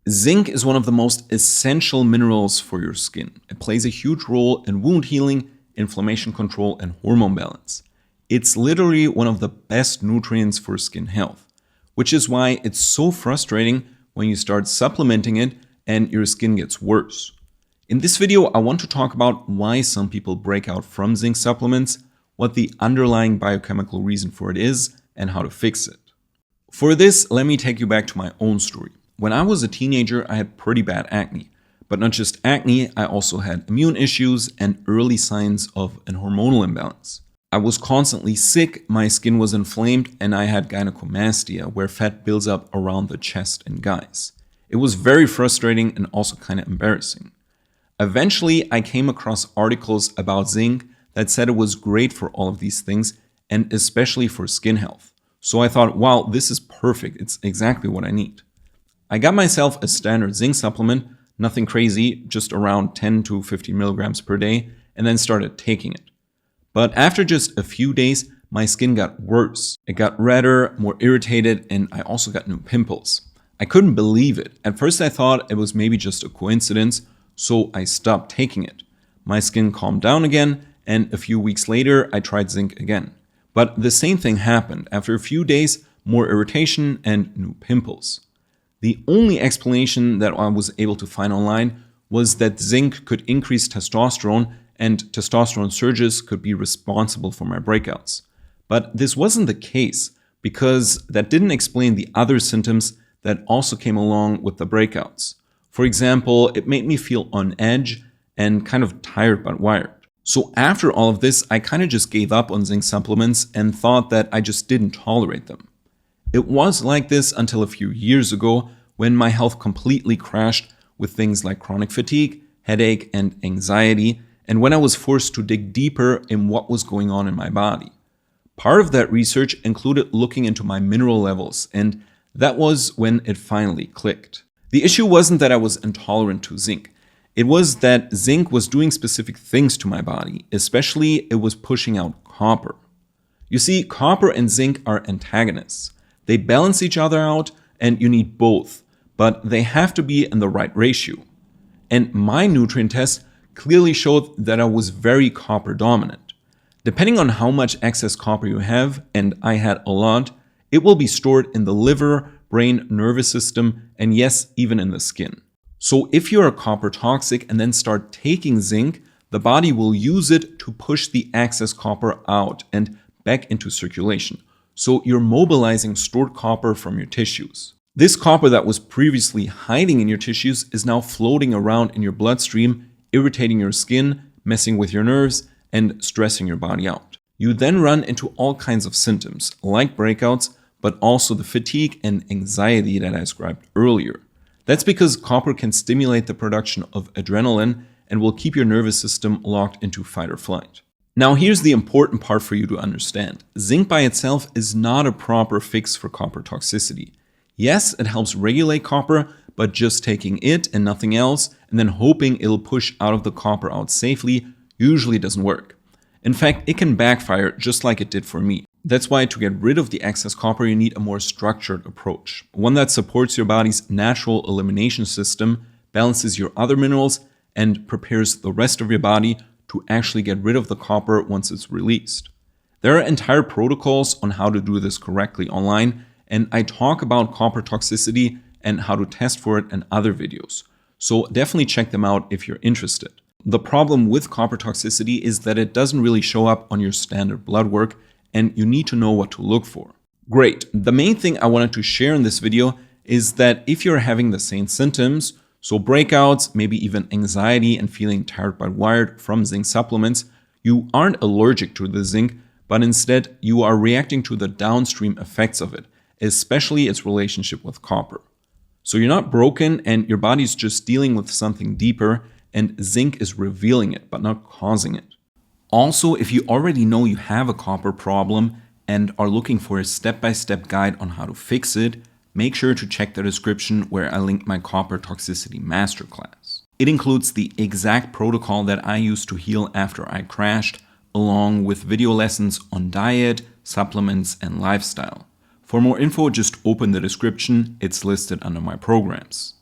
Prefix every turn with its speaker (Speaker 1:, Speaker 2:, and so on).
Speaker 1: Zinc is one of the most essential minerals for your skin. It plays a huge role in wound healing, inflammation control, and hormone balance. It's literally one of the best nutrients for skin health, which is why it's so frustrating when you start supplementing it and your skin gets worse. In this video, I want to talk about why some people break out from zinc supplements, what the underlying biochemical reason for it is, and how to fix it. For this, let me take you back to my own story. When I was a teenager, I had pretty bad acne. But not just acne, I also had immune issues and early signs of an hormonal imbalance. I was constantly sick, my skin was inflamed, and I had gynecomastia, where fat builds up around the chest in guys. It was very frustrating and also kind of embarrassing. Eventually, I came across articles about zinc that said it was great for all of these things, and especially for skin health. So I thought, wow, this is perfect. It's exactly what I need. I got myself a standard zinc supplement, nothing crazy, just around 10 to 15 milligrams per day, and then started taking it. But after just a few days, my skin got worse. It got redder, more irritated, and I also got new pimples. I couldn't believe it. At first I thought it was maybe just a coincidence, so I stopped taking it. My skin calmed down again, and a few weeks later I tried zinc again. But the same thing happened. After a few days, more irritation and new pimples. The only explanation that I was able to find online was that zinc could increase testosterone and testosterone surges could be responsible for my breakouts. But this wasn't the case because that didn't explain the other symptoms that also came along with the breakouts. For example, it made me feel on edge and kind of tired but wired. So after all of this, I kind of just gave up on zinc supplements and thought that I just didn't tolerate them. It was like this until a few years ago when my health completely crashed with things like chronic fatigue, headache, and anxiety, and when I was forced to dig deeper in what was going on in my body. Part of that research included looking into my mineral levels, and that was when it finally clicked. The issue wasn't that I was intolerant to zinc. It was that zinc was doing specific things to my body, especially it was pushing out copper. You see, copper and zinc are antagonists. They balance each other out, and you need both, but they have to be in the right ratio. And my nutrient test clearly showed that I was very copper dominant. Depending on how much excess copper you have, and I had a lot, it will be stored in the liver, brain, nervous system, and yes, even in the skin. So if you're copper toxic and then start taking zinc, the body will use it to push the excess copper out and back into circulation. So you're mobilizing stored copper from your tissues. This copper that was previously hiding in your tissues is now floating around in your bloodstream, irritating your skin, messing with your nerves, and stressing your body out. You then run into all kinds of symptoms, like breakouts, but also the fatigue and anxiety that I described earlier. That's because copper can stimulate the production of adrenaline and will keep your nervous system locked into fight or flight. Now here's the important part for you to understand. Zinc by itself is not a proper fix for copper toxicity. Yes, it helps regulate copper, but just taking it and nothing else and then hoping it'll push out of the copper out safely usually doesn't work. In fact, it can backfire just like it did for me. That's why to get rid of the excess copper, you need a more structured approach. One that supports your body's natural elimination system, balances your other minerals, and prepares the rest of your body to actually get rid of the copper once it's released. There are entire protocols on how to do this correctly online, and I talk about copper toxicity and how to test for it in other videos. So definitely check them out if you're interested. The problem with copper toxicity is that it doesn't really show up on your standard blood work, and you need to know what to look for. Great. The main thing I wanted to share in this video is that if you're having the same symptoms, so breakouts, maybe even anxiety and feeling tired but wired from zinc supplements, you aren't allergic to the zinc, but instead you are reacting to the downstream effects of it, especially its relationship with copper. So you're not broken and your body's just dealing with something deeper, and zinc is revealing it but not causing it. Also, if you already know you have a copper problem and are looking for a step-by-step guide on how to fix it, make sure to check the description where I link my copper toxicity masterclass. It includes the exact protocol that I used to heal after I crashed, along with video lessons on diet, supplements, and lifestyle. For more info, just open the description, it's listed under my programs.